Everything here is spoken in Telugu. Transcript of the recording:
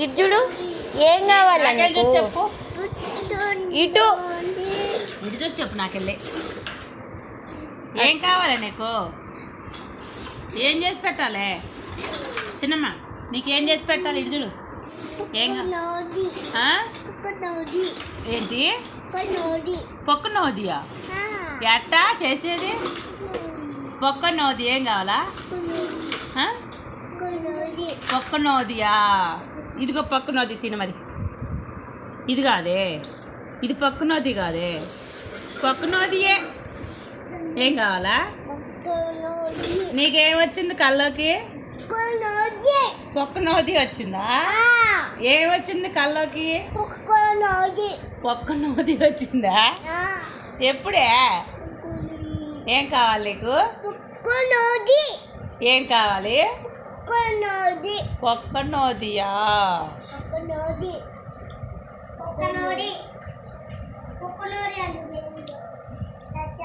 ఇటు చూడు, ఏం కావాలి చెప్పు. ఇటు ఇటు చూసి చెప్పు. నాకెళ్ళి ఏం కావాలి నీకు? ఏం చేసి పెట్టాలి చిన్నమ్మ? నీకేం చేసి పెట్టాలి? ఇటు చూడు. ఏం ఏంటి? పొక్క నోదియా? ఎట్టా చేసేది? పొక్క నోది ఏం కావాలా? పొక్క నోదియా? ఇదిగో పొక్క నోది తిను. మరి ఇది కాదే, ఇది పొక్క నోది కాదే, పొక్క నోదియే. ఏం కావాలా? నీకేం వచ్చింది కల్లోకి? పొక్క నోది వచ్చిందా? ఏం వచ్చింది కల్లోకి? పొక్క నోది వచ్చిందా? ఎప్పుడే? ఏం కావాలి నీకు? ఏం కావాలి? పొక్క నోదియా?